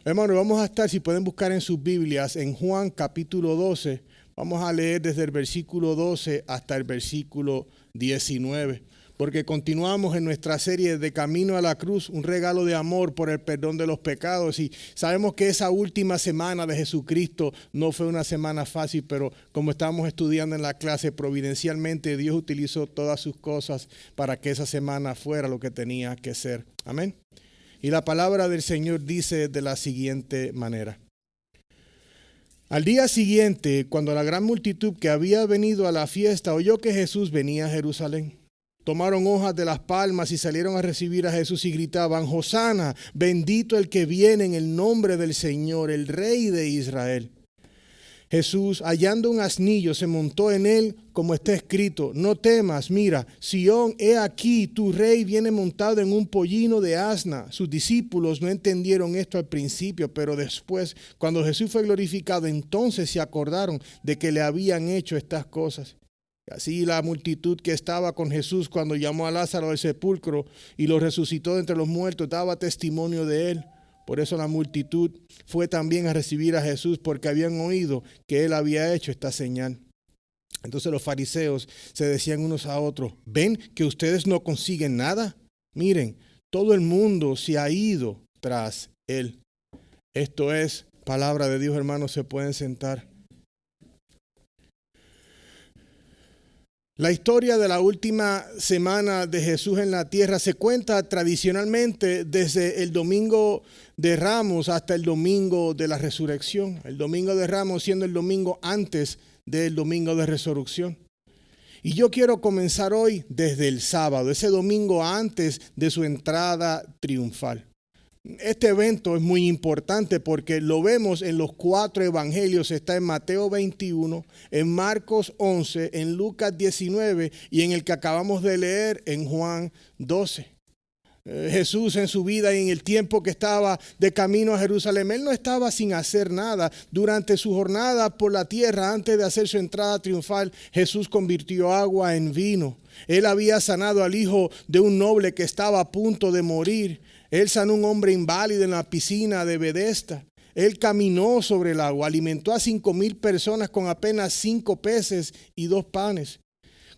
Hermanos, vamos a estar, si pueden buscar en sus Biblias, en Juan capítulo 12. Vamos a leer desde el versículo 12 hasta el versículo 19. Porque continuamos en nuestra serie de Camino a la Cruz, un regalo de amor por el perdón de los pecados. Y sabemos que esa última semana de Jesucristo no fue una semana fácil, pero como estábamos estudiando en la clase, providencialmente Dios utilizó todas sus cosas para que esa semana fuera lo que tenía que ser. Amén. Y la palabra del Señor dice de la siguiente manera. Al día siguiente, cuando la gran multitud que había venido a la fiesta oyó que Jesús venía a Jerusalén, tomaron hojas de las palmas y salieron a recibir a Jesús y gritaban: Hosana, bendito el que viene en el nombre del Señor, el Rey de Israel. Jesús, hallando un asnillo, se montó en él, como está escrito: no temas, mira, Sión, he aquí, tu rey viene montado en un pollino de asna. Sus discípulos no entendieron esto al principio, pero después, cuando Jesús fue glorificado, entonces se acordaron de que le habían hecho estas cosas. Así la multitud que estaba con Jesús cuando llamó a Lázaro del sepulcro y lo resucitó de entre los muertos, daba testimonio de él. Por eso la multitud fue también a recibir a Jesús, porque habían oído que él había hecho esta señal. Entonces los fariseos se decían unos a otros: ¿ven que ustedes no consiguen nada? Miren, todo el mundo se ha ido tras él. Esto es palabra de Dios, hermanos, se pueden sentar. La historia de la última semana de Jesús en la tierra se cuenta tradicionalmente desde el domingo de Ramos hasta el domingo de la resurrección. El domingo de Ramos siendo el domingo antes del domingo de resurrección. Y yo quiero comenzar hoy desde el sábado, ese domingo antes de su entrada triunfal. Este evento es muy importante porque lo vemos en los 4 evangelios. Está en Mateo 21, en Marcos 11, en Lucas 19 y en el que acabamos de leer en Juan 12. Jesús en su vida y en el tiempo que estaba de camino a Jerusalén, él no estaba sin hacer nada. Durante su jornada por la tierra, antes de hacer su entrada triunfal, Jesús convirtió agua en vino. Él había sanado al hijo de un noble que estaba a punto de morir. Él sanó a un hombre inválido en la piscina de Bethesda. Él caminó sobre el agua, alimentó a 5,000 personas con apenas 5 peces y 2 panes.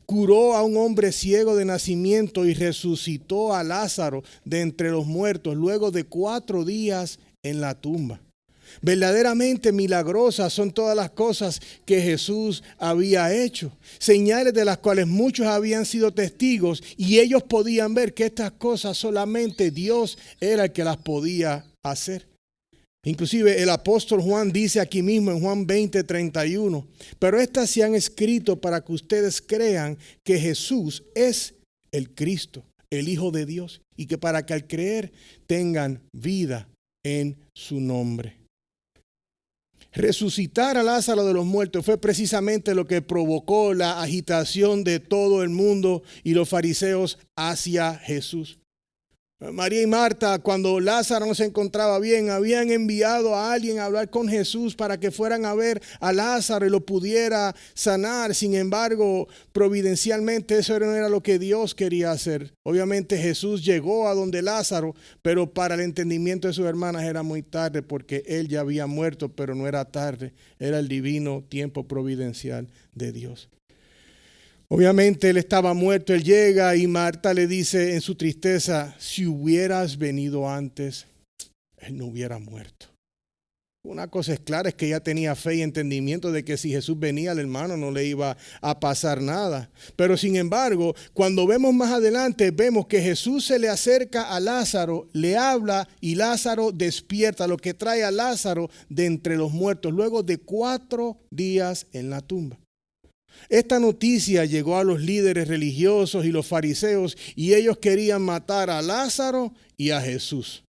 Curó a un hombre ciego de nacimiento y resucitó a Lázaro de entre los muertos luego de 4 días en la tumba. Verdaderamente milagrosas son todas las cosas que Jesús había hecho, señales de las cuales muchos habían sido testigos y ellos podían ver que estas cosas solamente Dios era el que las podía hacer. Inclusive el apóstol Juan dice aquí mismo en Juan 20:31, pero estas se han escrito para que ustedes crean que Jesús es el Cristo, el Hijo de Dios, y que para que al creer tengan vida en su nombre. Resucitar a Lázaro de los muertos fue precisamente lo que provocó la agitación de todo el mundo y los fariseos hacia Jesús. María y Marta, cuando Lázaro no se encontraba bien, habían enviado a alguien a hablar con Jesús para que fueran a ver a Lázaro y lo pudiera sanar. Sin embargo, providencialmente eso no era lo que Dios quería hacer. Obviamente Jesús llegó a donde Lázaro, pero para el entendimiento de sus hermanas era muy tarde porque él ya había muerto, pero no era tarde. Era el divino tiempo providencial de Dios. Obviamente él estaba muerto, él llega y Marta le dice en su tristeza: si hubieras venido antes, él no hubiera muerto. Una cosa es clara, es que ella tenía fe y entendimiento de que si Jesús venía al hermano no le iba a pasar nada. Pero sin embargo, cuando vemos más adelante, vemos que Jesús se le acerca a Lázaro, le habla y Lázaro despierta, lo que trae a Lázaro de entre los muertos, luego de 4 días en la tumba. Esta noticia llegó a los líderes religiosos y los fariseos y ellos querían matar a Lázaro y a Jesús.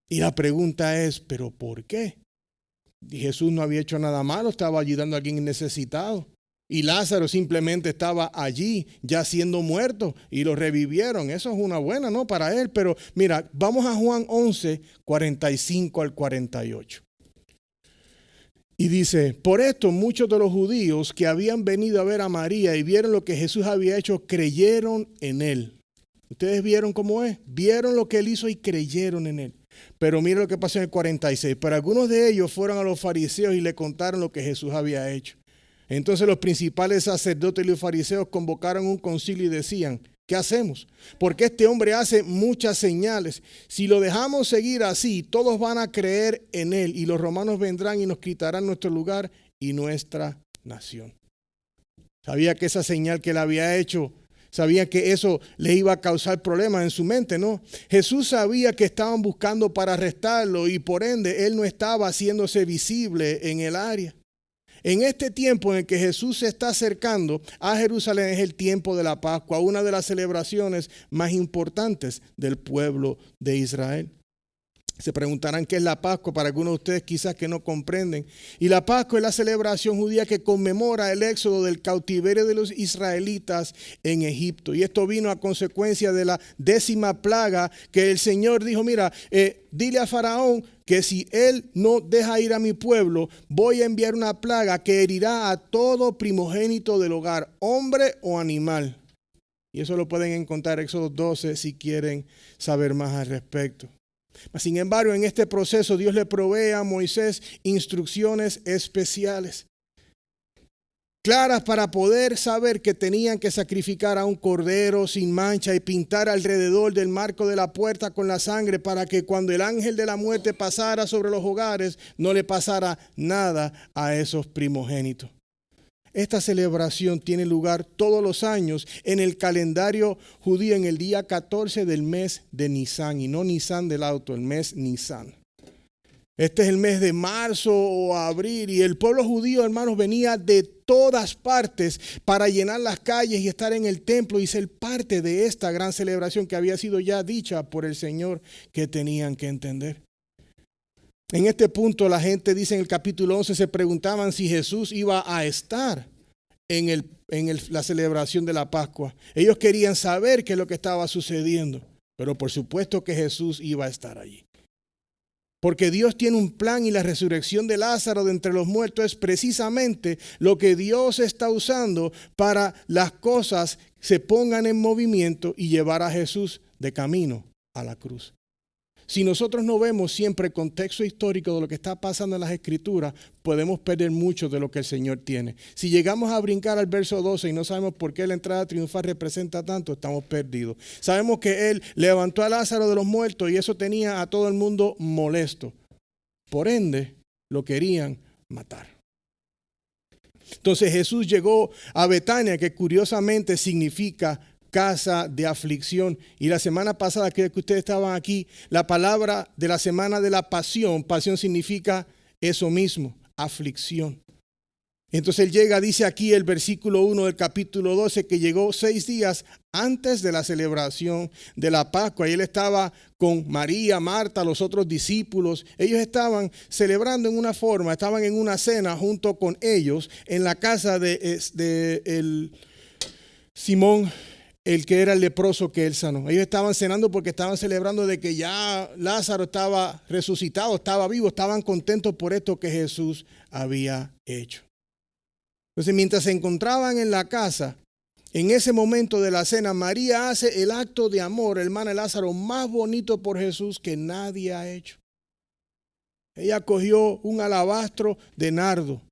Y la pregunta es, ¿pero por qué? Y Jesús no había hecho nada malo, estaba ayudando a alguien necesitado. Y Lázaro simplemente estaba allí ya siendo muerto y lo revivieron. Eso es una buena, ¿no? Para él. Pero mira, vamos a Juan 11, 45 al 48. Y dice: por esto muchos de los judíos que habían venido a ver a María y vieron lo que Jesús había hecho, creyeron en él. ¿Ustedes vieron cómo es? Vieron lo que él hizo y creyeron en él. Pero mira lo que pasó en el 46. Pero algunos de ellos fueron a los fariseos y le contaron lo que Jesús había hecho. Entonces los principales sacerdotes y los fariseos convocaron un concilio y decían: ¿qué hacemos? Porque este hombre hace muchas señales. Si lo dejamos seguir así, todos van a creer en él y los romanos vendrán y nos quitarán nuestro lugar y nuestra nación. Sabía que esa señal que él había hecho, sabía que eso le iba a causar problemas en su mente, ¿no? Jesús sabía que estaban buscando para arrestarlo y por ende él no estaba haciéndose visible en el área. En este tiempo en el que Jesús se está acercando a Jerusalén es el tiempo de la Pascua, una de las celebraciones más importantes del pueblo de Israel. Se preguntarán qué es la Pascua, para algunos de ustedes quizás que no comprenden. Y la Pascua es la celebración judía que conmemora el éxodo del cautiverio de los israelitas en Egipto. Y esto vino a consecuencia de la 10ª plaga que el Señor dijo: mira, dile a Faraón que si él no deja ir a mi pueblo, voy a enviar una plaga que herirá a todo primogénito del hogar, hombre o animal. Y eso lo pueden encontrar en Éxodo 12 si quieren saber más al respecto. Sin embargo, en este proceso Dios le provee a Moisés instrucciones especiales, claras para poder saber que tenían que sacrificar a un cordero sin mancha y pintar alrededor del marco de la puerta con la sangre para que cuando el ángel de la muerte pasara sobre los hogares no le pasara nada a esos primogénitos. Esta celebración tiene lugar todos los años en el calendario judío en el día 14 del mes de Nisan, y no Nisan del auto, el mes Nisan. Este es el mes de marzo o abril y el pueblo judío, hermanos, venía de todas partes para llenar las calles y estar en el templo y ser parte de esta gran celebración que había sido ya dicha por el Señor, que tenían que entender. En este punto la gente dice en el capítulo 11, se preguntaban si Jesús iba a estar en la celebración de la Pascua. Ellos querían saber qué es lo que estaba sucediendo, pero por supuesto que Jesús iba a estar allí. Porque Dios tiene un plan y la resurrección de Lázaro de entre los muertos es precisamente lo que Dios está usando para las cosas se pongan en movimiento y llevar a Jesús de camino a la cruz. Si nosotros no vemos siempre el contexto histórico de lo que está pasando en las Escrituras, podemos perder mucho de lo que el Señor tiene. Si llegamos a brincar al verso 12 y no sabemos por qué la entrada triunfal representa tanto, estamos perdidos. Sabemos que Él levantó a Lázaro de los muertos y eso tenía a todo el mundo molesto. Por ende, lo querían matar. Entonces Jesús llegó a Betania, que curiosamente significa casa de aflicción. Y la semana pasada, que ustedes estaban aquí, la palabra de la semana de la pasión significa eso mismo, aflicción. Entonces él llega, dice aquí el versículo 1 del capítulo 12, que llegó 6 días antes de la celebración de la Pascua. Y él estaba con María, Marta, los otros discípulos. Ellos estaban celebrando en una forma, estaban en una cena junto con ellos en la casa de el Simón, el que era el leproso que él sanó. Ellos estaban cenando porque estaban celebrando de que ya Lázaro estaba resucitado, estaba vivo, estaban contentos por esto que Jesús había hecho. Entonces, mientras se encontraban en la casa, en ese momento de la cena, María hace el acto de amor, hermana de Lázaro, más bonito por Jesús que nadie ha hecho. Ella cogió un alabastro de nardo,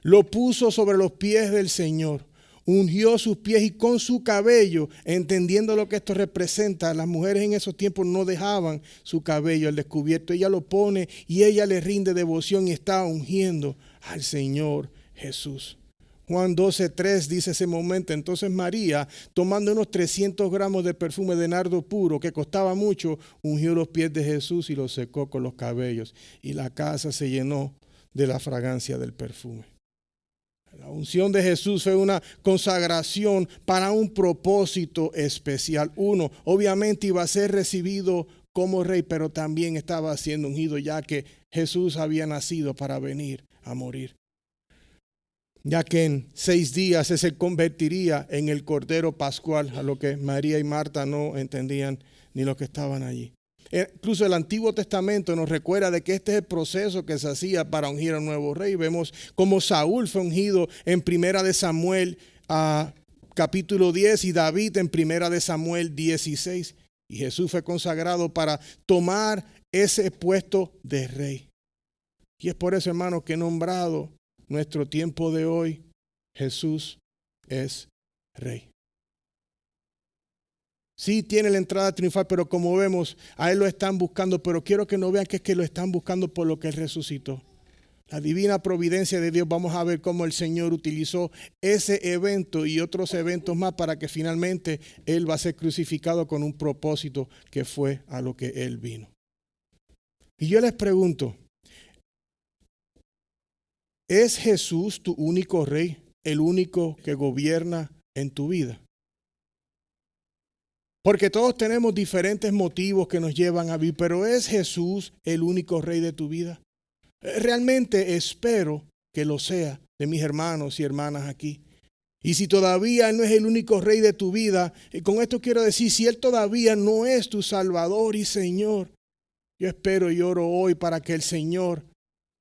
lo puso sobre los pies del Señor, ungió sus pies y con su cabello, entendiendo lo que esto representa, las mujeres en esos tiempos no dejaban su cabello al descubierto. Ella lo pone y ella le rinde devoción y está ungiendo al Señor Jesús. Juan 12:3 dice ese momento: entonces María, tomando unos 300 gramos de perfume de nardo puro, que costaba mucho, ungió los pies de Jesús y los secó con los cabellos. Y la casa se llenó de la fragancia del perfume. La unción de Jesús fue una consagración para un propósito especial. Uno, obviamente iba a ser recibido como rey, pero también estaba siendo ungido, ya que Jesús había nacido para venir a morir. Ya que en 6 días se convertiría en el Cordero Pascual, a lo que María y Marta no entendían ni los que estaban allí. Incluso el Antiguo Testamento nos recuerda de que este es el proceso que se hacía para ungir a un nuevo rey. Vemos cómo Saúl fue ungido en 1 de Samuel capítulo 10 y David en 1 de Samuel 16. Y Jesús fue consagrado para tomar ese puesto de rey. Y es por eso, hermano, que he nombrado nuestro tiempo de hoy, Jesús es rey. Sí tiene la entrada triunfal, pero como vemos, a Él lo están buscando, pero quiero que no vean que es que lo están buscando por lo que Él resucitó. La divina providencia de Dios, vamos a ver cómo el Señor utilizó ese evento y otros eventos más para que finalmente Él va a ser crucificado con un propósito que fue a lo que Él vino. Y yo les pregunto, ¿es Jesús tu único rey, el único que gobierna en tu vida? Porque todos tenemos diferentes motivos que nos llevan a vivir, pero ¿es Jesús el único rey de tu vida? Realmente espero que lo sea de mis hermanos y hermanas aquí. Y si todavía Él no es el único rey de tu vida, con esto quiero decir, si Él todavía no es tu Salvador y Señor, yo espero y oro hoy para que el Señor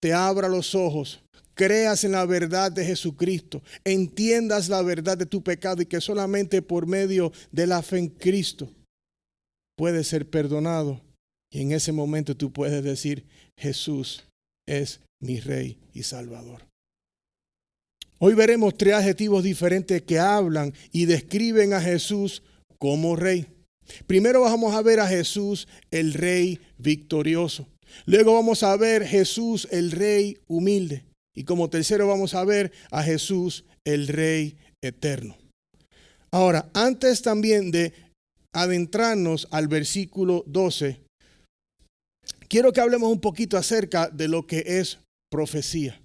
te abra los ojos, creas en la verdad de Jesucristo, entiendas la verdad de tu pecado y que solamente por medio de la fe en Cristo puedes ser perdonado. Y en ese momento tú puedes decir, Jesús es mi Rey y Salvador. Hoy veremos 3 adjetivos diferentes que hablan y describen a Jesús como Rey. Primero vamos a ver a Jesús, el Rey victorioso. Luego vamos a ver Jesús, el Rey humilde. Y como tercero vamos a ver a Jesús, el Rey eterno. Ahora, antes también de adentrarnos al versículo 12, quiero que hablemos un poquito acerca de lo que es profecía.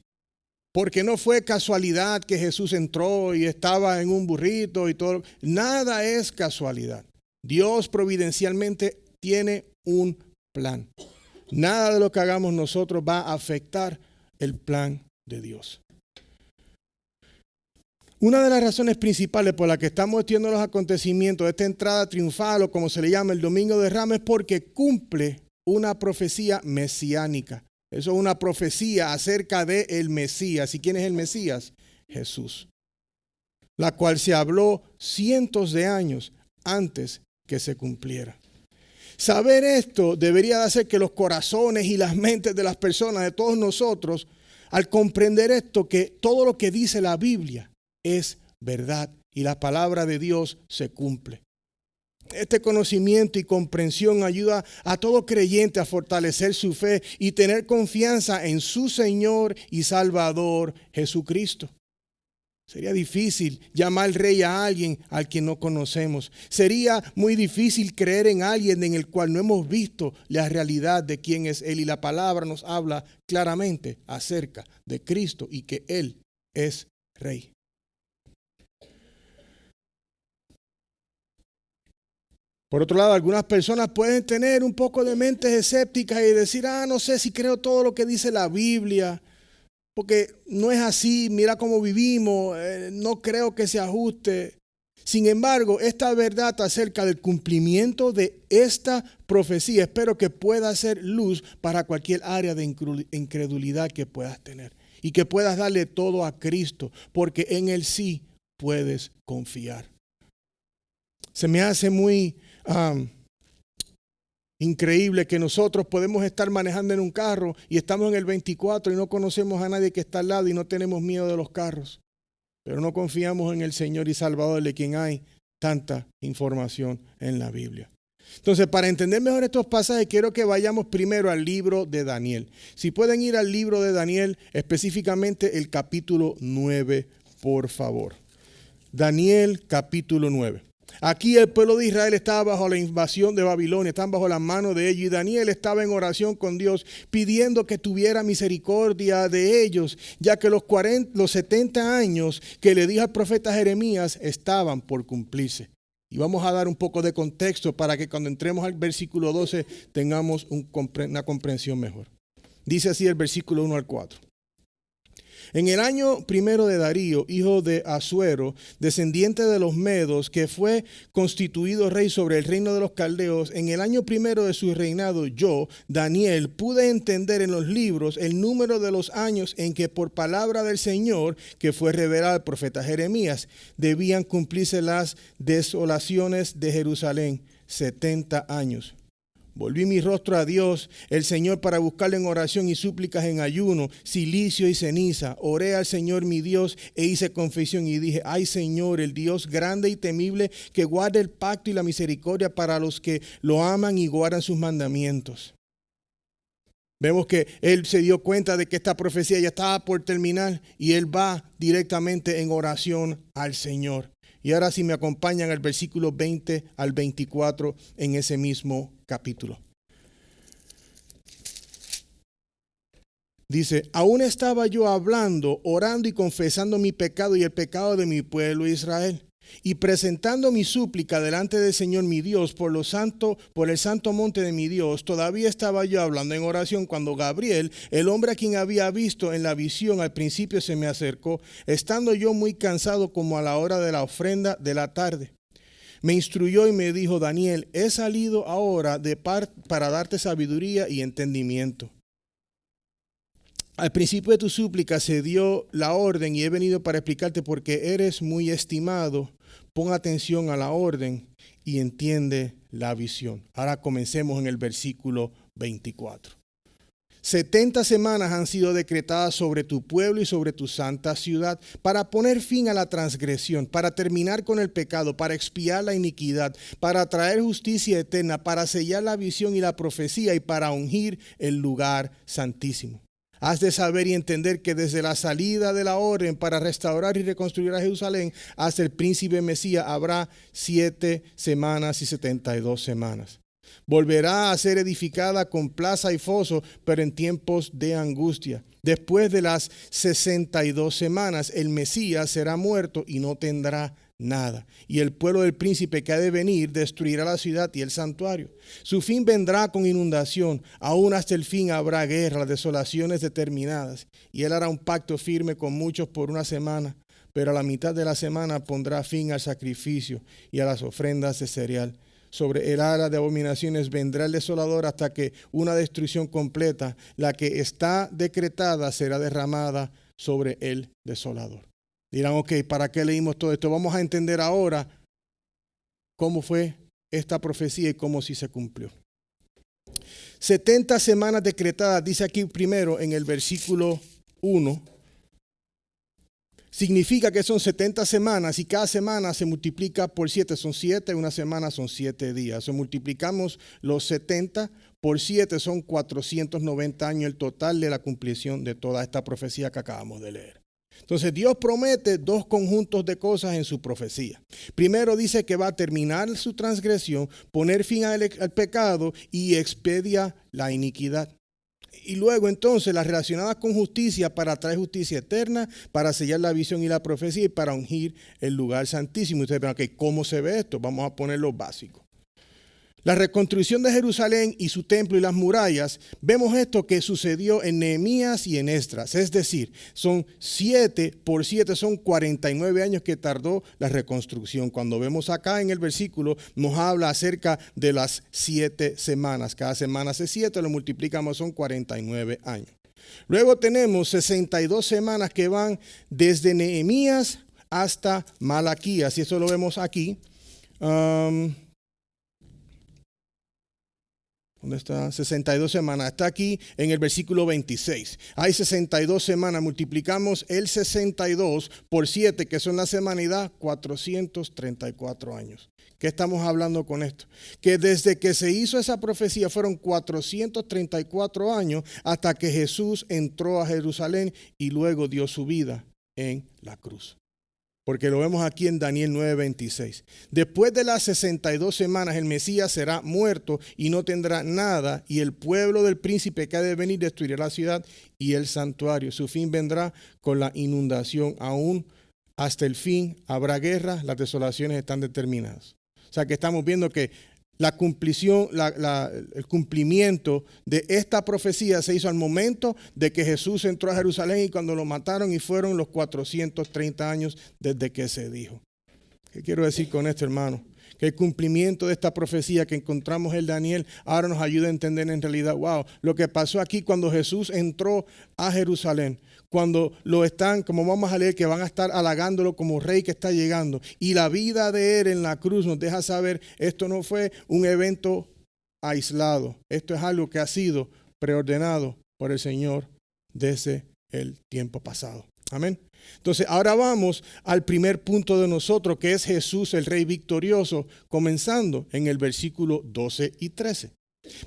Porque no fue casualidad que Jesús entró y estaba en un burrito y todo. Nada es casualidad. Dios providencialmente tiene un plan. Nada de lo que hagamos nosotros va a afectar el plan de Dios. Una de las razones principales por las que estamos estudiando los acontecimientos de esta entrada triunfal o como se le llama el Domingo de Ramos es porque cumple una profecía mesiánica. Eso es una profecía acerca de el Mesías. ¿Y quién es el Mesías? Jesús. La cual se habló cientos de años antes que se cumpliera. Saber esto debería de hacer que los corazones y las mentes de las personas, de todos nosotros, al comprender esto, que todo lo que dice la Biblia es verdad y la palabra de Dios se cumple. Este conocimiento y comprensión ayuda a todo creyente a fortalecer su fe y tener confianza en su Señor y Salvador Jesucristo. Sería difícil llamar rey a alguien al quien no conocemos. Sería muy difícil creer en alguien en el cual no hemos visto la realidad de quién es Él. Y la palabra nos habla claramente acerca de Cristo y que Él es rey. Por otro lado, algunas personas pueden tener un poco de mentes escépticas y decir, no sé si creo todo lo que dice la Biblia. Porque no es así, mira cómo vivimos, no creo que se ajuste. Sin embargo, esta verdad acerca del cumplimiento de esta profecía, espero que pueda ser luz para cualquier área de incredulidad que puedas tener. Y que puedas darle todo a Cristo, porque en Él sí puedes confiar. Se me hace muy increíble que nosotros podemos estar manejando en un carro y estamos en el 24 y no conocemos a nadie que está al lado y no tenemos miedo de los carros. Pero no confiamos en el Señor y Salvador de quien hay tanta información en la Biblia. Entonces, para entender mejor estos pasajes, quiero que vayamos primero al libro de Daniel. Si pueden ir al libro de Daniel, específicamente el capítulo 9, por favor. Daniel, capítulo 9. Aquí el pueblo de Israel estaba bajo la invasión de Babilonia, estaban bajo la mano de ellos y Daniel estaba en oración con Dios pidiendo que tuviera misericordia de ellos, ya que los 70 años que le dijo al profeta Jeremías estaban por cumplirse. Y vamos a dar un poco de contexto para que cuando entremos al versículo 12 tengamos una comprensión mejor. Dice así el versículo 1 al 4. En el año primero de Darío, hijo de Asuero, descendiente de los Medos, que fue constituido rey sobre el reino de los caldeos, en el año primero de su reinado, yo, Daniel, pude entender en los libros el número de los años en que por palabra del Señor, que fue revelada al profeta Jeremías, debían cumplirse las desolaciones de Jerusalén, 70 años. Volví mi rostro a Dios, el Señor, para buscarle en oración y súplicas en ayuno, cilicio y ceniza. Oré al Señor mi Dios e hice confesión y dije: ay Señor, el Dios grande y temible, que guarda el pacto y la misericordia para los que lo aman y guardan sus mandamientos. Vemos que él se dio cuenta de que esta profecía ya estaba por terminar y él va directamente en oración al Señor. Y ahora si me acompañan al versículo 20 al 24 en ese mismo capítulo. Dice: aún estaba yo hablando, orando y confesando mi pecado y el pecado de mi pueblo Israel, y presentando mi súplica delante del Señor mi Dios por el santo monte de mi Dios. Todavía estaba yo hablando en oración cuando Gabriel, el hombre a quien había visto en la visión al principio, se me acercó, estando yo muy cansado como a la hora de la ofrenda de la tarde. Me instruyó y me dijo: Daniel, he salido ahora para darte sabiduría y entendimiento. Al principio de tu súplica se dio la orden y he venido para explicarte porque eres muy estimado. Pon atención a la orden y entiende la visión. Ahora comencemos en el versículo 24. 70 semanas han sido decretadas sobre tu pueblo y sobre tu santa ciudad para poner fin a la transgresión, para terminar con el pecado, para expiar la iniquidad, para traer justicia eterna, para sellar la visión y la profecía y para ungir el lugar santísimo. Has de saber y entender que desde la salida de la orden para restaurar y reconstruir a Jerusalén hasta el príncipe Mesías habrá 7 semanas y 72 semanas. Volverá a ser edificada con plaza y foso, pero en tiempos de angustia. Después de las 62 semanas, el Mesías será muerto y no tendrá nada. Y el pueblo del príncipe que ha de venir destruirá la ciudad y el santuario. Su fin vendrá con inundación. Aún hasta el fin habrá guerra, desolaciones determinadas. Y él hará un pacto firme con muchos por una semana. Pero a la mitad de la semana pondrá fin al sacrificio y a las ofrendas de cereal. Sobre el ara de abominaciones vendrá el desolador hasta que una destrucción completa, la que está decretada, será derramada sobre el desolador. Dirán: ok, ¿para qué leímos todo esto? Vamos a entender ahora cómo fue esta profecía y cómo sí se cumplió. 70 semanas decretadas, dice aquí primero en el versículo 1. Significa que son 70 semanas y cada semana se multiplica por 7. Son 7, una semana son 7 días. O multiplicamos los 70 por 7, son 490 años el total de la cumplición de toda esta profecía que acabamos de leer. Entonces Dios promete 2 conjuntos de cosas en su profecía. Primero dice que va a terminar su transgresión, poner fin al pecado y expedia la iniquidad. Y luego entonces las relacionadas con justicia para traer justicia eterna, para sellar la visión y la profecía y para ungir el lugar santísimo. Y ustedes dirán: okay, ¿cómo se ve esto? Vamos a poner lo básico. La reconstrucción de Jerusalén y su templo y las murallas, vemos esto que sucedió en Nehemías y en Esdras. Es decir, son 7 por 7, son 49 años que tardó la reconstrucción. Cuando vemos acá en el versículo, nos habla acerca de las 7 semanas. Cada semana hace 7, lo multiplicamos, son 49 años. Luego tenemos 62 semanas que van desde Nehemías hasta Malaquías. Y eso lo vemos aquí. ¿Dónde está? 62 semanas. Está aquí en el versículo 26. Hay 62 semanas. Multiplicamos el 62 por 7, que son la semanidad, 434 años. ¿Qué estamos hablando con esto? Que desde que se hizo esa profecía fueron 434 años hasta que Jesús entró a Jerusalén y luego dio su vida en la cruz. Porque lo vemos aquí en Daniel 9:26. Después de las 62 semanas, el Mesías será muerto y no tendrá nada, y el pueblo del príncipe que ha de venir destruirá la ciudad y el santuario. Su fin vendrá con la inundación. Aún hasta el fin habrá guerra, las desolaciones están determinadas. O sea que estamos viendo que el cumplimiento de esta profecía se hizo al momento de que Jesús entró a Jerusalén y cuando lo mataron, y fueron los 430 años desde que se dijo. ¿Qué quiero decir con esto, hermano? Que el cumplimiento de esta profecía que encontramos en Daniel ahora nos ayuda a entender en realidad, wow, lo que pasó aquí cuando Jesús entró a Jerusalén, cuando lo están, como vamos a leer, que van a estar halagándolo como rey que está llegando. Y la vida de él en la cruz nos deja saber, esto no fue un evento aislado. Esto es algo que ha sido preordenado por el Señor desde el tiempo pasado. Amén. Entonces, ahora vamos al primer punto de nosotros, que es Jesús, el Rey victorioso, comenzando en el versículo 12 y 13.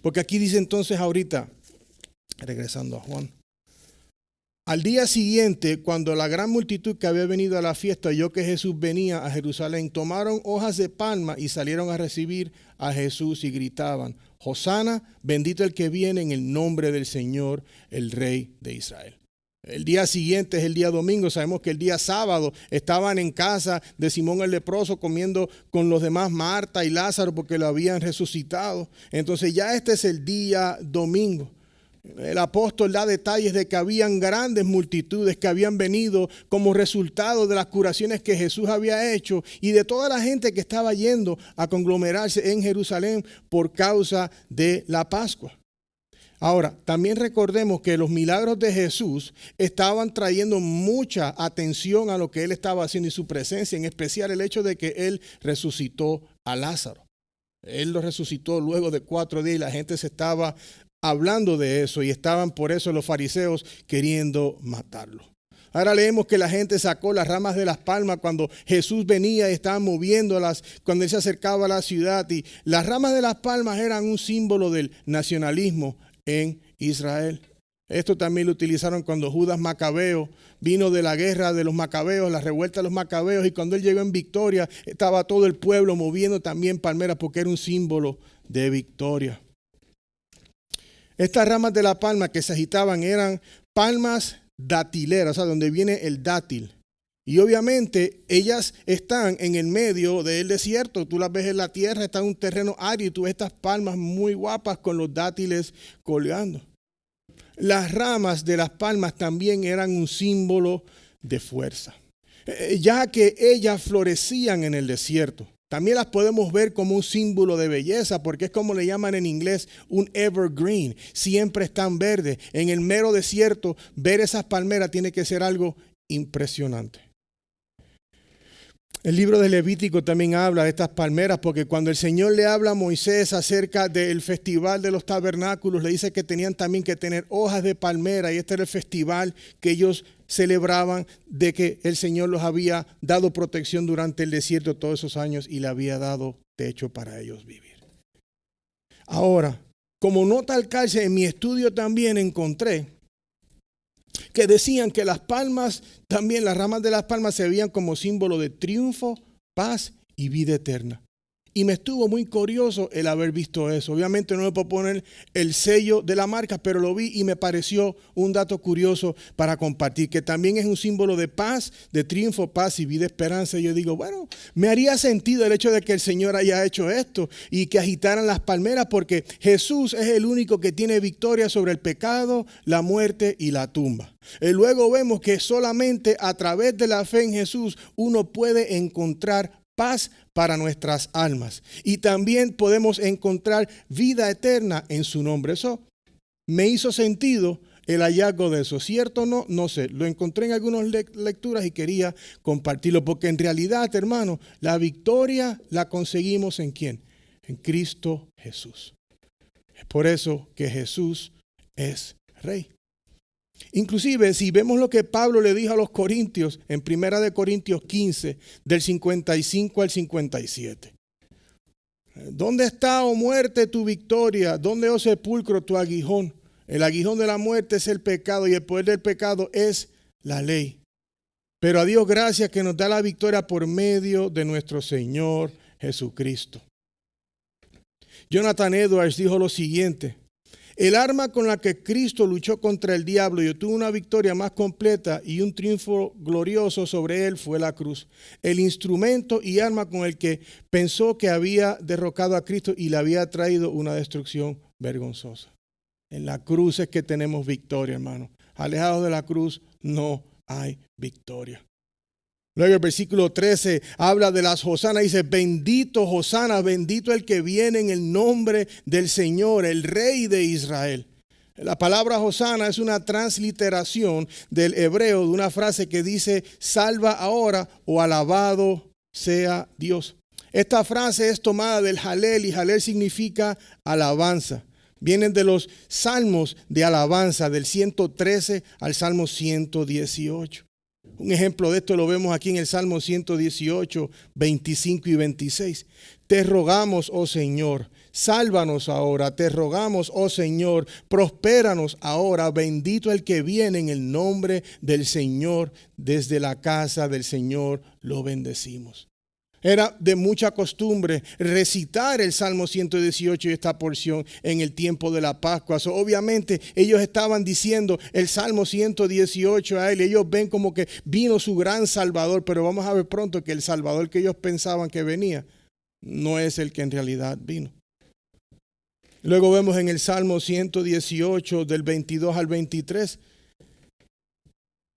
Porque aquí dice entonces ahorita, regresando a Juan, al día siguiente, cuando la gran multitud que había venido a la fiesta oyó que Jesús venía a Jerusalén, tomaron hojas de palma y salieron a recibir a Jesús y gritaban: Hosana, bendito el que viene en el nombre del Señor, el Rey de Israel. El día siguiente es el día domingo. Sabemos que el día sábado estaban en casa de Simón el leproso comiendo con los demás, Marta y Lázaro, porque lo habían resucitado. Entonces ya este es el día domingo. El apóstol da detalles de que habían grandes multitudes que habían venido como resultado de las curaciones que Jesús había hecho y de toda la gente que estaba yendo a conglomerarse en Jerusalén por causa de la Pascua. Ahora, también recordemos que los milagros de Jesús estaban trayendo mucha atención a lo que él estaba haciendo y su presencia, en especial el hecho de que él resucitó a Lázaro. Él lo resucitó luego de 4 días y la gente se estaba hablando de eso y estaban por eso los fariseos queriendo matarlo. Ahora leemos que la gente sacó las ramas de las palmas cuando Jesús venía y estaban moviéndolas cuando él se acercaba a la ciudad, y las ramas de las palmas eran un símbolo del nacionalismo en Israel. Esto también lo utilizaron cuando Judas Macabeo vino de la guerra de los Macabeos, la revuelta de los Macabeos, y cuando él llegó en victoria estaba todo el pueblo moviendo también palmeras porque era un símbolo de victoria. Estas ramas de la palma que se agitaban eran palmas datileras, o sea, donde viene el dátil. Y obviamente ellas están en el medio del desierto. Tú las ves en la tierra, está en un terreno árido y tú ves estas palmas muy guapas con los dátiles colgando. Las ramas de las palmas también eran un símbolo de fuerza, ya que ellas florecían en el desierto. También las podemos ver como un símbolo de belleza, porque es como le llaman en inglés un evergreen. Siempre están verdes. En el mero desierto, ver esas palmeras tiene que ser algo impresionante. El libro de Levítico también habla de estas palmeras, porque cuando el Señor le habla a Moisés acerca del festival de los tabernáculos, le dice que tenían también que tener hojas de palmera, y este era el festival que ellos celebraban, de que el Señor los había dado protección durante el desierto todos esos años y le había dado techo para ellos vivir. Ahora, como nota al calce, en mi estudio también encontré que decían que las palmas, también las ramas de las palmas se veían como símbolo de triunfo, paz y vida eterna. Y me estuvo muy curioso el haber visto eso. Obviamente no le puedo poner el sello de la marca, pero lo vi y me pareció un dato curioso para compartir, que también es un símbolo de paz, de triunfo, paz y vida, esperanza. Y yo digo, bueno, me haría sentido el hecho de que el Señor haya hecho esto y que agitaran las palmeras, porque Jesús es el único que tiene victoria sobre el pecado, la muerte y la tumba. Y luego vemos que solamente a través de la fe en Jesús uno puede encontrar paz para nuestras almas. Y también podemos encontrar vida eterna en su nombre. Eso me hizo sentido el hallazgo de eso. ¿Cierto o no? No sé. Lo encontré en algunas lecturas y quería compartirlo. Porque en realidad, hermano, la victoria la conseguimos ¿en quién? En Cristo Jesús. Es por eso que Jesús es Rey. Inclusive, si vemos lo que Pablo le dijo a los corintios en 1 Corintios 15, del 55 al 57. ¿Dónde está, oh muerte, tu victoria? ¿Dónde, oh sepulcro, tu aguijón? El aguijón de la muerte es el pecado y el poder del pecado es la ley. Pero a Dios gracias que nos da la victoria por medio de nuestro Señor Jesucristo. Jonathan Edwards dijo lo siguiente: el arma con la que Cristo luchó contra el diablo y obtuvo una victoria más completa y un triunfo glorioso sobre él fue la cruz. El instrumento y arma con el que pensó que había derrocado a Cristo y le había traído una destrucción vergonzosa. En la cruz es que tenemos victoria, hermano. Alejados de la cruz no hay victoria. Luego el versículo 13 habla de las hosanas, dice: bendito Hosana, bendito el que viene en el nombre del Señor, el Rey de Israel. La palabra Hosana es una transliteración del hebreo de una frase que dice salva ahora o alabado sea Dios. Esta frase es tomada del Halel y Halel significa alabanza. Vienen de los salmos de alabanza del 113 al Salmo 118. Un ejemplo de esto lo vemos aquí en el Salmo 118, 25 y 26. Te rogamos, oh Señor, sálvanos ahora. Te rogamos, oh Señor, prospéranos ahora. Bendito el que viene en el nombre del Señor. Desde la casa del Señor lo bendecimos. Era de mucha costumbre recitar el Salmo 118 y esta porción en el tiempo de la Pascua. Obviamente ellos estaban diciendo el Salmo 118 a él. Ellos ven como que vino su gran Salvador, pero vamos a ver pronto que el Salvador que ellos pensaban que venía no es el que en realidad vino. Luego vemos en el Salmo 118 del 22 al 23.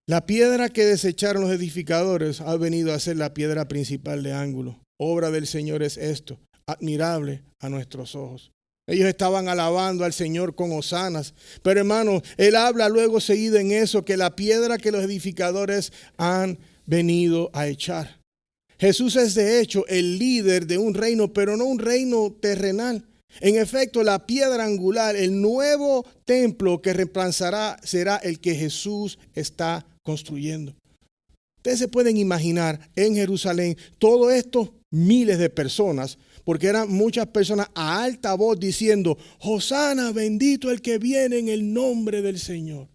La piedra que desecharon los edificadores ha venido a ser la piedra principal de ángulo. Obra del Señor es esto, admirable a nuestros ojos. Ellos estaban alabando al Señor con hosanas. Pero hermano, él habla luego seguido en eso, que la piedra que los edificadores han venido a echar. Jesús es de hecho el líder de un reino, pero no un reino terrenal. En efecto, la piedra angular, el nuevo templo que reemplazará, será el que Jesús está construyendo. Ustedes se pueden imaginar en Jerusalén todos estos miles de personas, porque eran muchas personas a alta voz diciendo, Hosana, bendito el que viene en el nombre del Señor.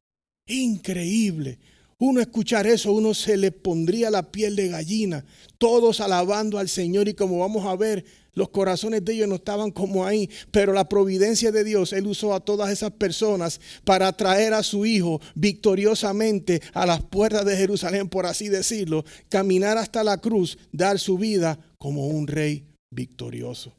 Increíble. Uno escuchar eso, uno se le pondría la piel de gallina, todos alabando al Señor, y como vamos a ver, los corazones de ellos no estaban como ahí, pero la providencia de Dios, Él usó a todas esas personas para traer a su Hijo victoriosamente a las puertas de Jerusalén, por así decirlo, caminar hasta la cruz, dar su vida como un rey victorioso.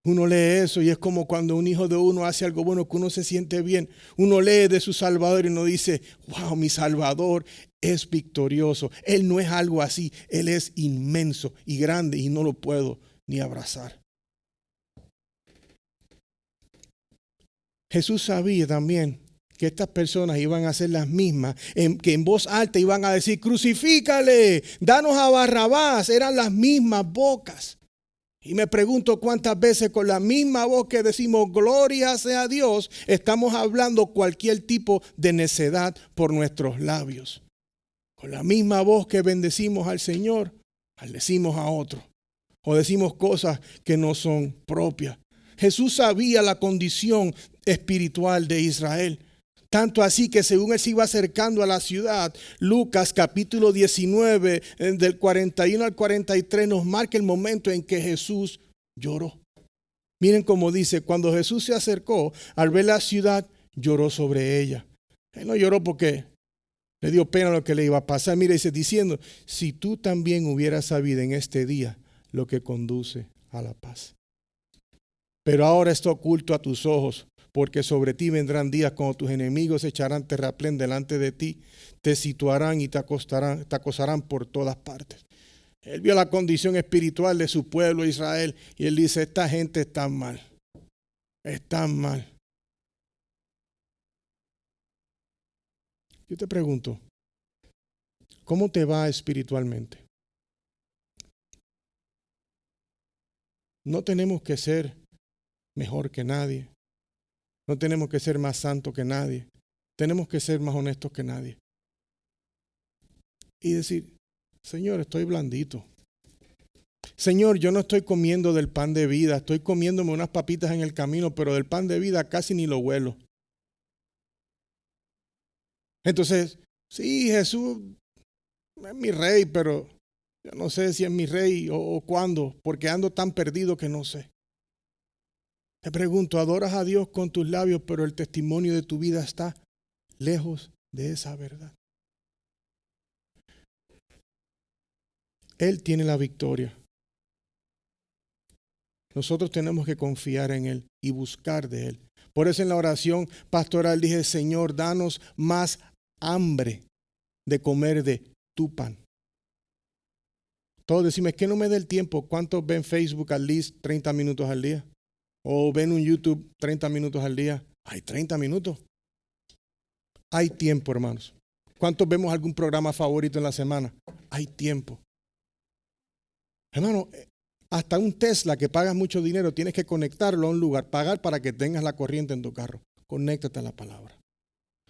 Uno lee eso y es como cuando un hijo de uno hace algo bueno que uno se siente bien. Uno lee de su Salvador y uno dice, wow, mi Salvador es victorioso. Él no es algo así, Él es inmenso y grande y no lo puedo ni abrazar. Jesús sabía también que estas personas iban a ser las mismas, que en voz alta iban a decir, crucifícale, danos a Barrabás. Eran las mismas bocas. Y me pregunto cuántas veces con la misma voz que decimos gloria sea a Dios, estamos hablando cualquier tipo de necedad por nuestros labios. Con la misma voz que bendecimos al Señor, maldecimos a otro. O decimos cosas que no son propias. Jesús sabía la condición espiritual de Israel. Tanto así que según él se iba acercando a la ciudad, Lucas capítulo 19 del 41 al 43 nos marca el momento en que Jesús lloró. Miren cómo dice, cuando Jesús se acercó al ver la ciudad, lloró sobre ella. Él no lloró porque le dio pena lo que le iba a pasar. Mira, dice diciendo, si tú también hubieras sabido en este día lo que conduce a la paz. Pero ahora está oculto a tus ojos, porque sobre ti vendrán días cuando tus enemigos echarán terraplén delante de ti, te situarán y te acosarán por todas partes. Él vio la condición espiritual de su pueblo Israel y él dice, esta gente está mal, están mal. Yo te pregunto, ¿cómo te va espiritualmente? No tenemos que ser mejor que nadie. No tenemos que ser más santos que nadie. Tenemos que ser más honestos que nadie. Y decir, Señor, estoy blandito. Señor, yo no estoy comiendo del pan de vida. Estoy comiéndome unas papitas en el camino, pero del pan de vida casi ni lo huelo. Entonces, sí, Jesús es mi rey, pero yo no sé si es mi rey o cuándo, porque ando tan perdido que no sé. Te pregunto, adoras a Dios con tus labios, pero el testimonio de tu vida está lejos de esa verdad. Él tiene la victoria. Nosotros tenemos que confiar en Él y buscar de Él. Por eso en la oración pastoral dije, Señor, danos más hambre de comer de tu pan. Todos decimos, es que no me dé el tiempo. ¿Cuántos ven Facebook al least 30 minutos al día? O ven un YouTube 30 minutos al día. Hay 30 minutos. Hay tiempo, hermanos. ¿Cuántos vemos algún programa favorito en la semana? Hay tiempo. Hermano, Hasta un Tesla que pagas mucho dinero, tienes que conectarlo a un lugar, pagar para que tengas la corriente en tu carro. Conéctate a la palabra.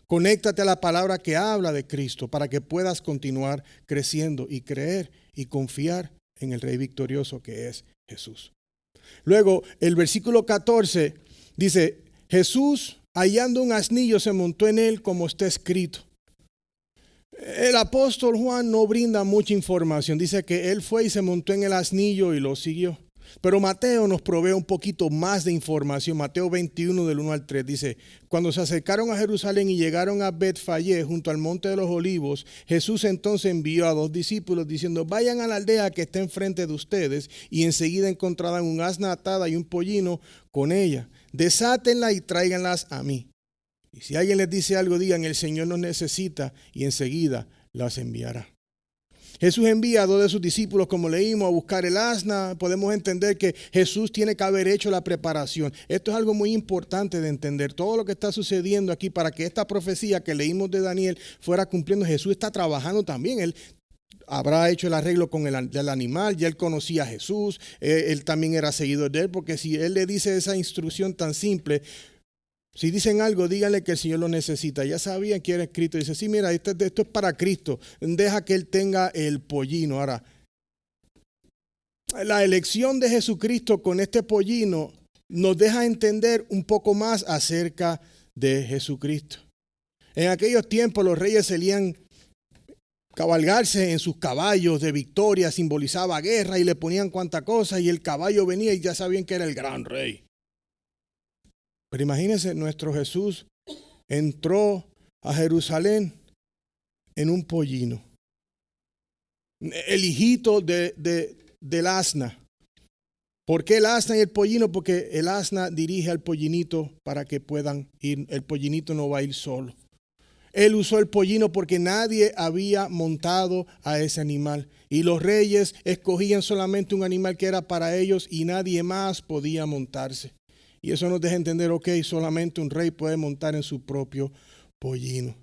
Conéctate a la palabra que habla de Cristo para que puedas continuar creciendo y creer y confiar en el Rey victorioso que es Jesús. Luego, el versículo 14 dice, Jesús, hallando un asnillo, se montó en él como está escrito. El apóstol Juan no brinda mucha información. Dice que él fue y se montó en el asnillo y lo siguió. Pero Mateo nos provee un poquito más de información. Mateo 21 del 1 al 3 dice, cuando se acercaron a Jerusalén y llegaron a Betfagé junto al monte de los olivos, Jesús entonces envió a 2 discípulos diciendo, vayan a la aldea que está enfrente de ustedes y enseguida encontrarán un asna atada y un pollino con ella. Desátenla y tráiganlas a mí. Y si alguien les dice algo, digan, el Señor nos necesita y enseguida las enviará. Jesús envía a 2 de sus discípulos, como leímos, a buscar el asna. Podemos entender que Jesús tiene que haber hecho la preparación. Esto es algo muy importante de entender. Todo lo que está sucediendo aquí para que esta profecía que leímos de Daniel fuera cumpliendo, Jesús está trabajando también. Él habrá hecho el arreglo con el animal, ya él conocía a Jesús, él también era seguidor de él, porque si él le dice esa instrucción tan simple, si dicen algo, díganle que el Señor lo necesita. Ya sabían que era escrito. Dice, sí, mira, esto es para Cristo. Deja que Él tenga el pollino. Ahora, la elección de Jesucristo con este pollino nos deja entender un poco más acerca de Jesucristo. En aquellos tiempos los reyes solían cabalgarse en sus caballos de victoria, simbolizaba guerra y le ponían cuanta cosa y el caballo venía y ya sabían que era el gran rey. Pero imagínense, nuestro Jesús entró a Jerusalén en un pollino. El hijito del asna. ¿Por qué el asna y el pollino? Porque el asna dirige al pollinito para que puedan ir. El pollinito no va a ir solo. Él usó el pollino porque nadie había montado a ese animal. Y los reyes escogían solamente un animal que era para ellos y nadie más podía montarse. Y eso nos deja entender, ok, solamente un rey puede montar en su propio pollino.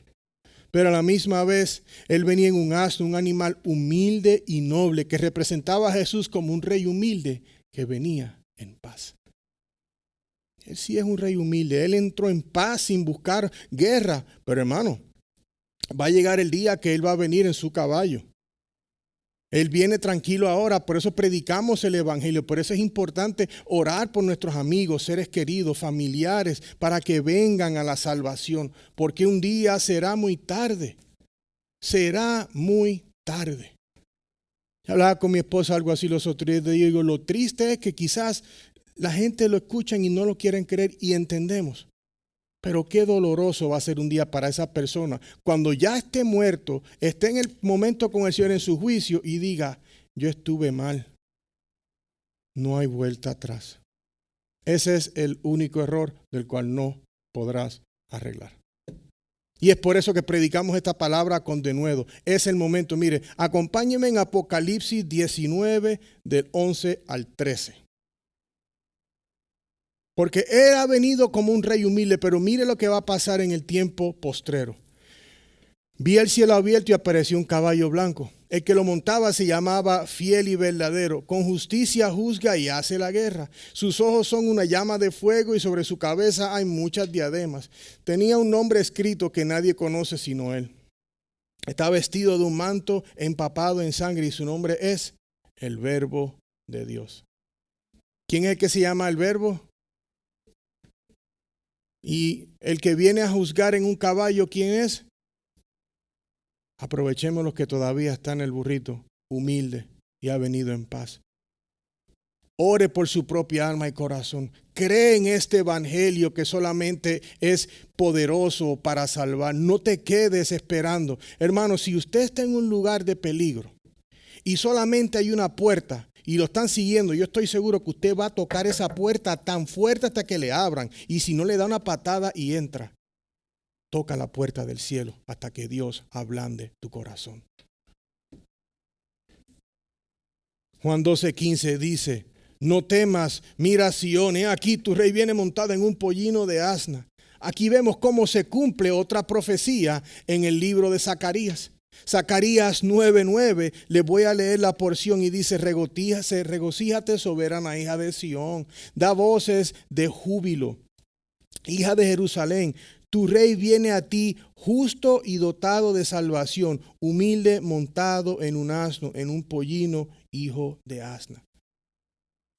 Pero a la misma vez, él venía en un asno, un animal humilde y noble, que representaba a Jesús como un rey humilde que venía en paz. Él sí es un rey humilde, él entró en paz sin buscar guerra. Pero hermano, va a llegar el día que él va a venir en su caballo. Él viene tranquilo ahora, por eso predicamos el evangelio, por eso es importante orar por nuestros amigos, seres queridos, familiares, para que vengan a la salvación, porque un día será muy tarde, será muy tarde. Hablaba con mi esposa algo así los otros días, digo, lo triste es que quizás la gente lo escuchan y no lo quieren creer y entendemos. Pero qué doloroso va a ser un día para esa persona cuando ya esté muerto, esté en el momento con el Señor en su juicio y diga, yo estuve mal. No hay vuelta atrás. Ese es el único error del cual no podrás arreglar. Y es por eso que predicamos esta palabra con denuedo. Es el momento, mire, acompáñenme en Apocalipsis 19 del 11 al 13. Porque él ha venido como un rey humilde, pero mire lo que va a pasar en el tiempo postrero. Vi el cielo abierto y apareció un caballo blanco. El que lo montaba se llamaba Fiel y Verdadero. Con justicia juzga y hace la guerra. Sus ojos son una llama de fuego y sobre su cabeza hay muchas diademas. Tenía un nombre escrito que nadie conoce sino él. Está vestido de un manto empapado en sangre y su nombre es el Verbo de Dios. ¿Quién es el que se llama el Verbo? Y el que viene a juzgar en un caballo, ¿quién es? Aprovechemos los que todavía están en el burrito, humilde y ha venido en paz. Ore por su propia alma y corazón. Cree en este evangelio que solamente es poderoso para salvar. No te quedes esperando. Hermano, si usted está en un lugar de peligro y solamente hay una puerta, y lo están siguiendo, yo estoy seguro que usted va a tocar esa puerta tan fuerte hasta que le abran. Y si no le da una patada y entra, toca la puerta del cielo hasta que Dios ablande tu corazón. Juan 12:15 dice, no temas, mira Sión, aquí tu rey viene montado en un pollino de asna. Aquí vemos cómo se cumple otra profecía en el libro de Zacarías. Zacarías 9:9, les voy a leer la porción y dice: regocíjate, soberana hija de Sión, da voces de júbilo, hija de Jerusalén. Tu rey viene a ti justo y dotado de salvación, humilde, montado en un asno, en un pollino, hijo de asna.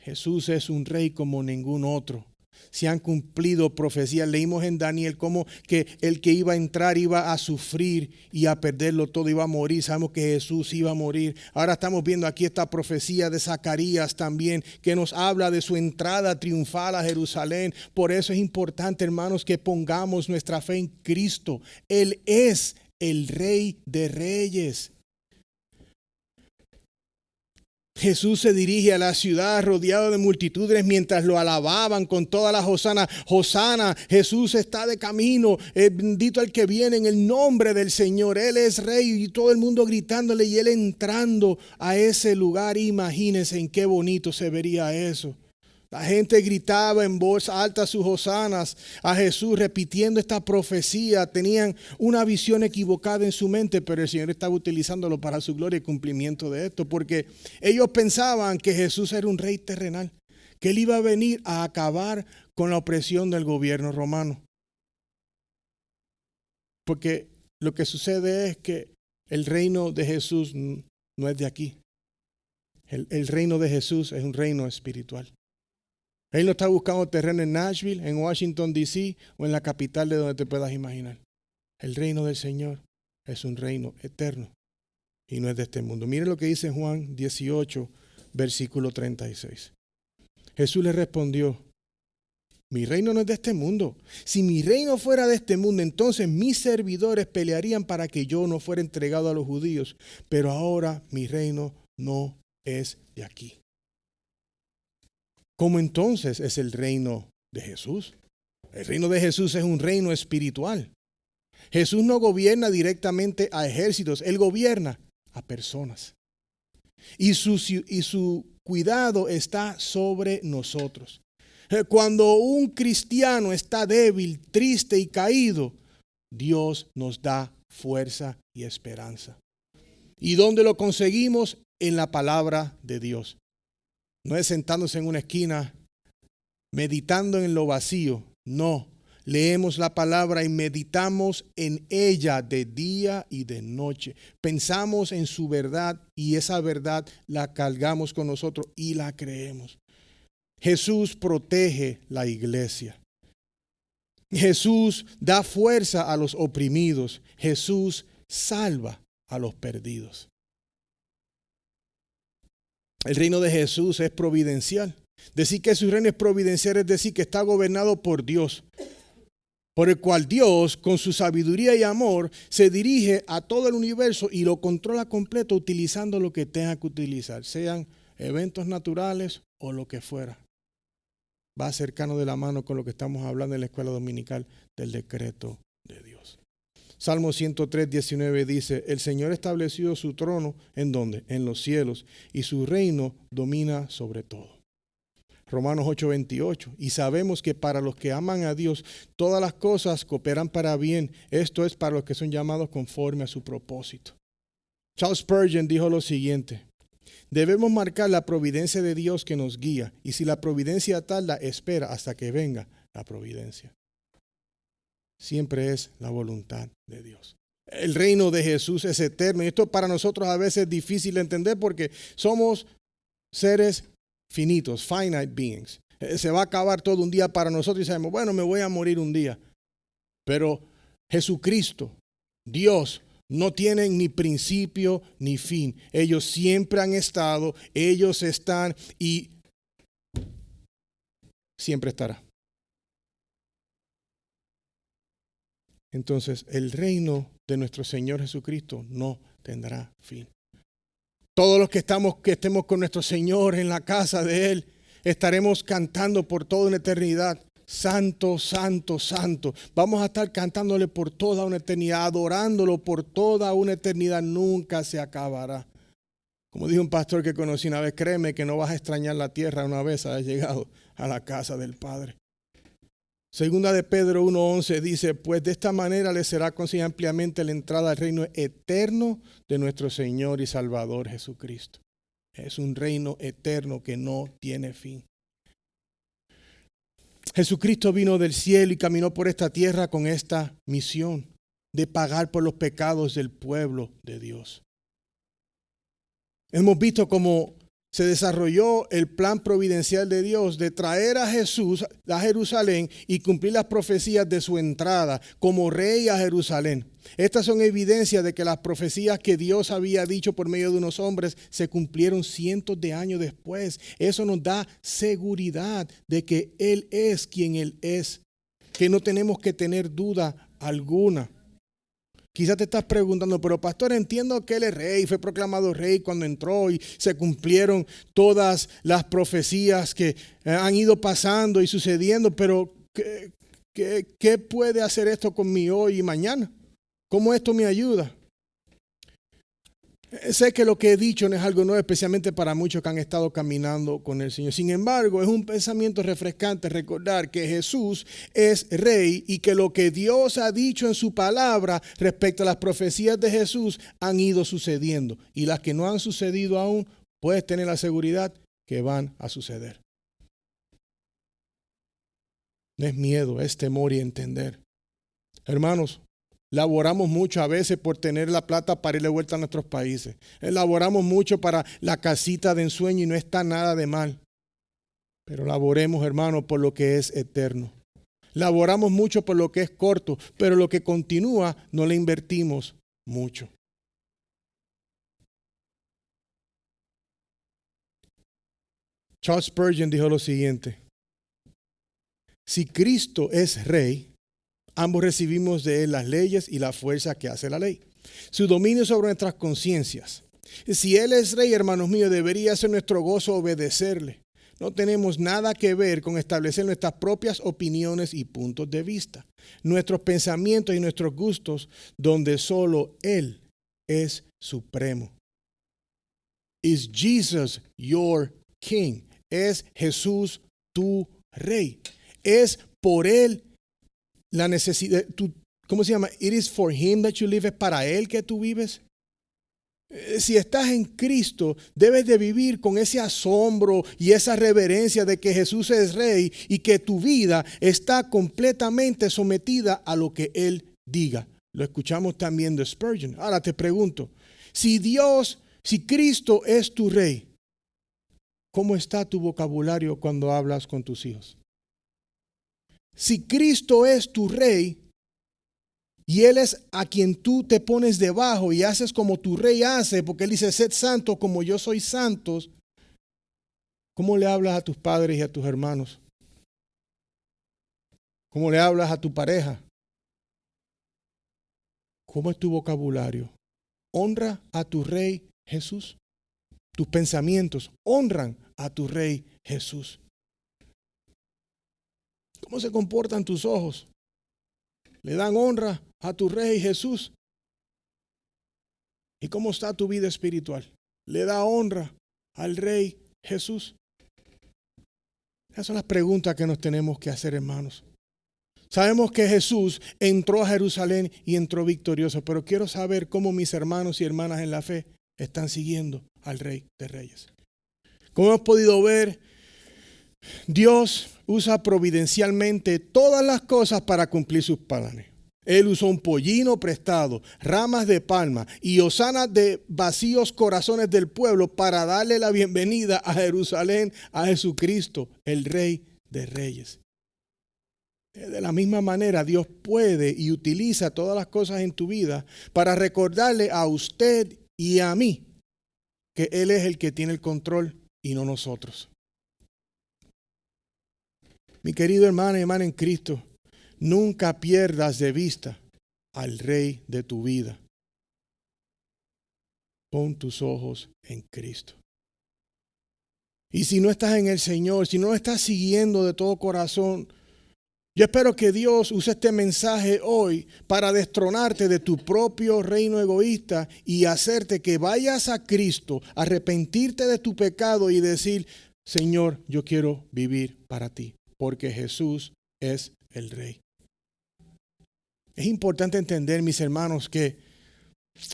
Jesús es un rey como ningún otro. Se han cumplido profecías. Leímos en Daniel cómo que el que iba a entrar iba a sufrir y a perderlo todo, iba a morir. Sabemos que Jesús iba a morir. Ahora estamos viendo aquí esta profecía de Zacarías también, que nos habla de su entrada triunfal a Jerusalén. Por eso es importante, hermanos, que pongamos nuestra fe en Cristo. Él es el Rey de Reyes. Jesús se dirige a la ciudad rodeado de multitudes mientras lo alababan con todas las hosanas. Hosana, Jesús está de camino, bendito el que viene en el nombre del Señor. Él es rey, y todo el mundo gritándole y él entrando a ese lugar. Imagínense en qué bonito se vería eso. La gente gritaba en voz alta sus hosanas a Jesús, repitiendo esta profecía. Tenían una visión equivocada en su mente, pero el Señor estaba utilizándolo para su gloria y cumplimiento de esto, porque ellos pensaban que Jesús era un rey terrenal, que él iba a venir a acabar con la opresión del gobierno romano. Porque lo que sucede es que el reino de Jesús no es de aquí. El reino de Jesús es un reino espiritual. Él no está buscando terreno en Nashville, en Washington, D.C. o en la capital de donde te puedas imaginar. El reino del Señor es un reino eterno y no es de este mundo. Mire lo que dice Juan 18, versículo 36. Jesús le respondió: mi reino no es de este mundo. Si mi reino fuera de este mundo, entonces mis servidores pelearían para que yo no fuera entregado a los judíos. Pero ahora mi reino no es de aquí. ¿Cómo entonces es el reino de Jesús? El reino de Jesús es un reino espiritual. Jesús no gobierna directamente a ejércitos, Él gobierna a personas. Y su cuidado está sobre nosotros. Cuando un cristiano está débil, triste y caído, Dios nos da fuerza y esperanza. ¿Y dónde lo conseguimos? En la palabra de Dios. No es sentándose en una esquina, meditando en lo vacío. No, leemos la palabra y meditamos en ella de día y de noche. Pensamos en su verdad y esa verdad la cargamos con nosotros y la creemos. Jesús protege la iglesia. Jesús da fuerza a los oprimidos. Jesús salva a los perdidos. El reino de Jesús es providencial. Decir que su reino es providencial es decir que está gobernado por Dios, por el cual Dios, con su sabiduría y amor, se dirige a todo el universo y lo controla completo utilizando lo que tenga que utilizar, sean eventos naturales o lo que fuera. Va cercano de la mano con lo que estamos hablando en la escuela dominical del decreto de Dios. Salmo 103, 19 dice: el Señor estableció su trono, ¿en dónde? En los cielos, y su reino domina sobre todo. Romanos 8, 28. Y sabemos que para los que aman a Dios, todas las cosas cooperan para bien. Esto es para los que son llamados conforme a su propósito. Charles Spurgeon dijo lo siguiente: debemos marcar la providencia de Dios que nos guía, y si la providencia tarda, espera hasta que venga la providencia. Siempre es la voluntad de Dios. El reino de Jesús es eterno. Y esto para nosotros a veces es difícil de entender porque somos seres finitos, finite beings. Se va a acabar todo un día para nosotros y sabemos, bueno, me voy a morir un día. Pero Jesucristo, Dios, no tienen ni principio ni fin. Ellos siempre han estado, ellos están y siempre estará. Entonces, el reino de nuestro Señor Jesucristo no tendrá fin. Todos los que estemos con nuestro Señor en la casa de Él, estaremos cantando por toda una eternidad. Santo, santo, santo. Vamos a estar cantándole por toda una eternidad, adorándolo por toda una eternidad. Nunca se acabará. Como dijo un pastor que conocí una vez, créeme que no vas a extrañar la tierra una vez hayas llegado a la casa del Padre. Segunda de Pedro 1:11 dice, pues de esta manera les será concedida ampliamente la entrada al reino eterno de nuestro Señor y Salvador Jesucristo. Es un reino eterno que no tiene fin. Jesucristo vino del cielo y caminó por esta tierra con esta misión de pagar por los pecados del pueblo de Dios. Hemos visto cómo se desarrolló el plan providencial de Dios de traer a Jesús a Jerusalén y cumplir las profecías de su entrada como rey a Jerusalén. Estas son evidencias de que las profecías que Dios había dicho por medio de unos hombres se cumplieron cientos de años después. Eso nos da seguridad de que Él es quien Él es, que no tenemos que tener duda alguna. Quizás te estás preguntando, pero pastor, entiendo que Él es rey, fue proclamado rey cuando entró y se cumplieron todas las profecías que han ido pasando y sucediendo, pero ¿qué puede hacer esto con mí hoy y mañana? ¿Cómo esto me ayuda? Sé que lo que he dicho no es algo nuevo, especialmente para muchos que han estado caminando con el Señor. Sin embargo, es un pensamiento refrescante recordar que Jesús es rey y que lo que Dios ha dicho en su palabra respecto a las profecías de Jesús han ido sucediendo. Y las que no han sucedido aún, puedes tener la seguridad que van a suceder. No es miedo, es temor y entender. Hermanos, laboramos mucho a veces por tener la plata para ir de vuelta a nuestros países. Laboramos mucho para la casita de ensueño y no está nada de mal. Pero laboremos, hermanos, por lo que es eterno. Laboramos mucho por lo que es corto, pero lo que continúa no le invertimos mucho. Charles Spurgeon dijo lo siguiente: si Cristo es rey, ambos recibimos de Él las leyes y la fuerza que hace la ley. Su dominio sobre nuestras conciencias. Si Él es rey, hermanos míos, debería ser nuestro gozo obedecerle. No tenemos nada que ver con establecer nuestras propias opiniones y puntos de vista, nuestros pensamientos y nuestros gustos, donde solo Él es supremo. Is Jesus your king? ¿Es Jesús tu rey? ¿Es por Él la necesidad? ¿Cómo se llama? It is for him that you live. ¿Es para Él que tú vives? Si estás en Cristo, debes de vivir con ese asombro y esa reverencia de que Jesús es rey y que tu vida está completamente sometida a lo que Él diga. Lo escuchamos también de Spurgeon. Ahora te pregunto, si Cristo es tu rey, ¿cómo está tu vocabulario cuando hablas con tus hijos? Si Cristo es tu rey y Él es a quien tú te pones debajo y haces como tu rey hace, porque Él dice, sed santos como yo soy santos, ¿cómo le hablas a tus padres y a tus hermanos? ¿Cómo le hablas a tu pareja? ¿Cómo es tu vocabulario? ¿Honra a tu rey Jesús? Tus pensamientos honran a tu rey Jesús. ¿Cómo se comportan tus ojos? ¿Le dan honra a tu rey Jesús? ¿Y cómo está tu vida espiritual? ¿Le da honra al rey Jesús? Esas son las preguntas que nos tenemos que hacer, hermanos. Sabemos que Jesús entró a Jerusalén y entró victorioso, pero quiero saber cómo mis hermanos y hermanas en la fe están siguiendo al Rey de Reyes. Como hemos podido ver, Dios usa providencialmente todas las cosas para cumplir sus planes. Él usó un pollino prestado, ramas de palma y hosanas de vacíos corazones del pueblo para darle la bienvenida a Jerusalén, a Jesucristo, el Rey de Reyes. De la misma manera, Dios puede y utiliza todas las cosas en tu vida para recordarle a usted y a mí que Él es el que tiene el control y no nosotros. Mi querido hermano y hermana en Cristo, nunca pierdas de vista al Rey de tu vida. Pon tus ojos en Cristo. Y si no estás en el Señor, si no estás siguiendo de todo corazón, yo espero que Dios use este mensaje hoy para destronarte de tu propio reino egoísta y hacerte que vayas a Cristo, arrepentirte de tu pecado y decir, Señor, yo quiero vivir para ti, porque Jesús es el Rey. Es importante entender, mis hermanos, que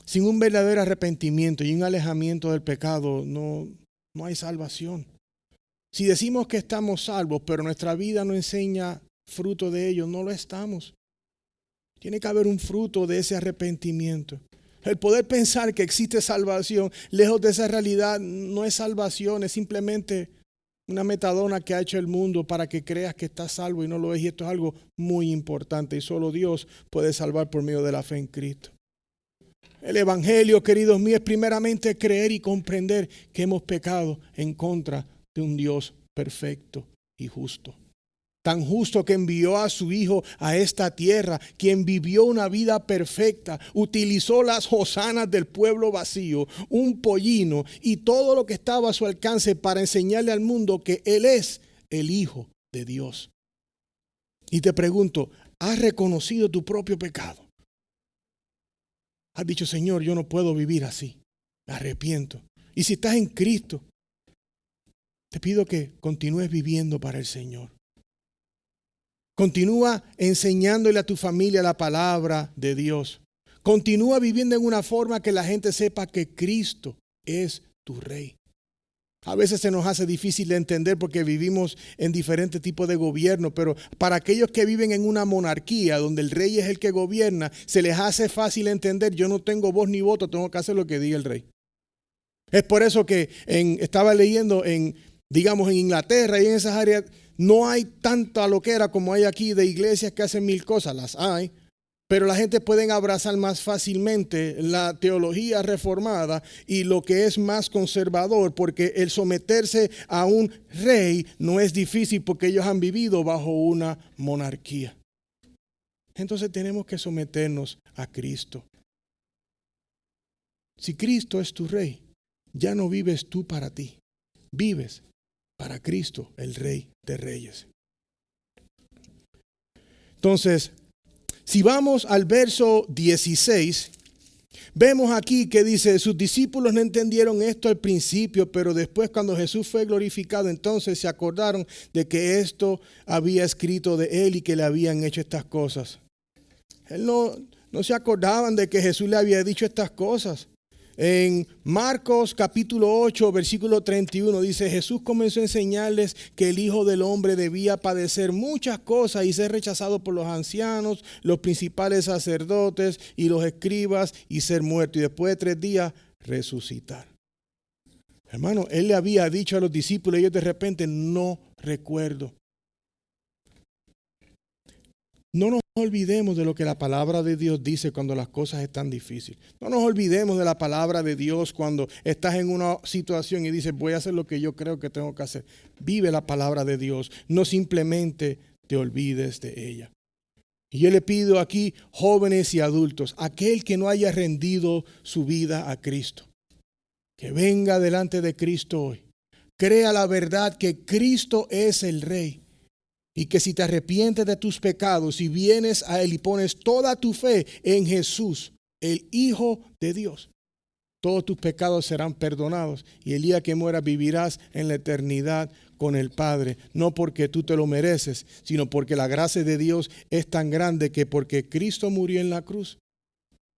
sin un verdadero arrepentimiento y un alejamiento del pecado no hay salvación. Si decimos que estamos salvos, pero nuestra vida no enseña fruto de ello, no lo estamos. Tiene que haber un fruto de ese arrepentimiento. El poder pensar que existe salvación lejos de esa realidad no es salvación, es simplemente una metadona que ha hecho el mundo para que creas que estás salvo y no lo es. Y esto es algo muy importante y solo Dios puede salvar por medio de la fe en Cristo. El evangelio, queridos míos, es primeramente creer y comprender que hemos pecado en contra de un Dios perfecto y justo. Tan justo que envió a su Hijo a esta tierra, quien vivió una vida perfecta, utilizó las hosanas del pueblo vacío, un pollino y todo lo que estaba a su alcance para enseñarle al mundo que Él es el Hijo de Dios. Y te pregunto, ¿has reconocido tu propio pecado? Has dicho, Señor, yo no puedo vivir así, me arrepiento. Y si estás en Cristo, te pido que continúes viviendo para el Señor. Continúa enseñándole a tu familia la palabra de Dios. Continúa viviendo en una forma que la gente sepa que Cristo es tu Rey. A veces se nos hace difícil de entender porque vivimos en diferentes tipos de gobierno, pero para aquellos que viven en una monarquía donde el rey es el que gobierna, se les hace fácil entender, yo no tengo voz ni voto, tengo que hacer lo que diga el rey. Es por eso que estaba leyendo en Inglaterra y en esas áreas, no hay tanta loquera como hay aquí de iglesias que hacen mil cosas, las hay, pero la gente puede abrazar más fácilmente la teología reformada y lo que es más conservador, porque el someterse a un rey no es difícil porque ellos han vivido bajo una monarquía. Entonces tenemos que someternos a Cristo. Si Cristo es tu rey, ya no vives tú para ti, vives para Cristo, el Rey de Reyes. Entonces, si vamos al verso 16, vemos aquí que dice, sus discípulos no entendieron esto al principio, pero después cuando Jesús fue glorificado, entonces se acordaron de que esto había escrito de él y que le habían hecho estas cosas. Él no se acordaban de que Jesús le había dicho estas cosas. En Marcos capítulo 8, versículo 31 dice, Jesús comenzó a enseñarles que el Hijo del Hombre debía padecer muchas cosas y ser rechazado por los ancianos, los principales sacerdotes y los escribas y ser muerto y después de 3 días resucitar. Hermano, él le había dicho a los discípulos y ellos de repente no recuerdo. No nos olvidemos de lo que la palabra de Dios dice cuando las cosas están difíciles. No nos olvidemos de la palabra de Dios cuando estás en una situación y dices, voy a hacer lo que yo creo que tengo que hacer. Vive la palabra de Dios, no simplemente te olvides de ella. Y yo le pido aquí, jóvenes y adultos, aquel que no haya rendido su vida a Cristo, que venga delante de Cristo hoy. Crea la verdad que Cristo es el Rey. Y que si te arrepientes de tus pecados y vienes a Él y pones toda tu fe en Jesús, el Hijo de Dios, todos tus pecados serán perdonados y el día que mueras vivirás en la eternidad con el Padre. No porque tú te lo mereces, sino porque la gracia de Dios es tan grande que porque Cristo murió en la cruz,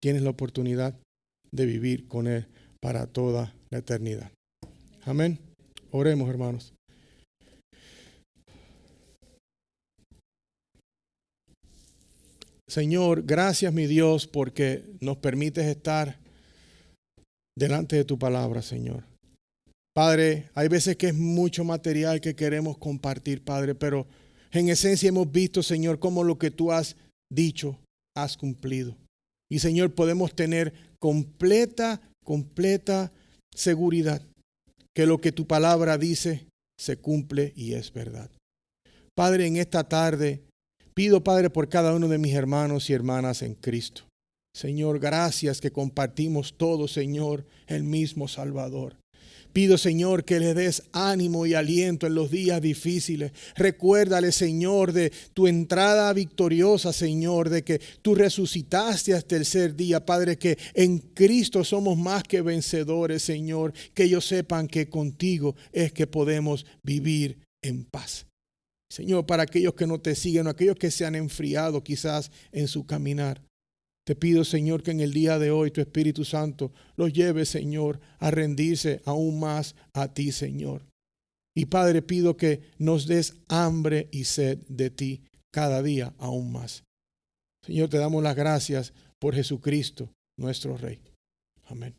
tienes la oportunidad de vivir con Él para toda la eternidad. Amén. Oremos, hermanos. Señor, gracias mi Dios porque nos permites estar delante de tu palabra, Señor. Padre, hay veces que es mucho material que queremos compartir, Padre, pero en esencia hemos visto, Señor, cómo lo que tú has dicho, has cumplido. Y Señor, podemos tener completa seguridad que lo que tu palabra dice se cumple y es verdad. Padre, en esta tarde pido, Padre, por cada uno de mis hermanos y hermanas en Cristo. Señor, gracias que compartimos todos, Señor, el mismo Salvador. Pido, Señor, que le des ánimo y aliento en los días difíciles. Recuérdale, Señor, de tu entrada victoriosa, Señor, de que tú resucitaste hasta el tercer día, Padre, que en Cristo somos más que vencedores, Señor. Que ellos sepan que contigo es que podemos vivir en paz. Señor, para aquellos que no te siguen, o aquellos que se han enfriado quizás en su caminar. Te pido, Señor, que en el día de hoy tu Espíritu Santo los lleve, Señor, a rendirse aún más a ti, Señor. Y Padre, pido que nos des hambre y sed de ti cada día aún más. Señor, te damos las gracias por Jesucristo, nuestro Rey. Amén.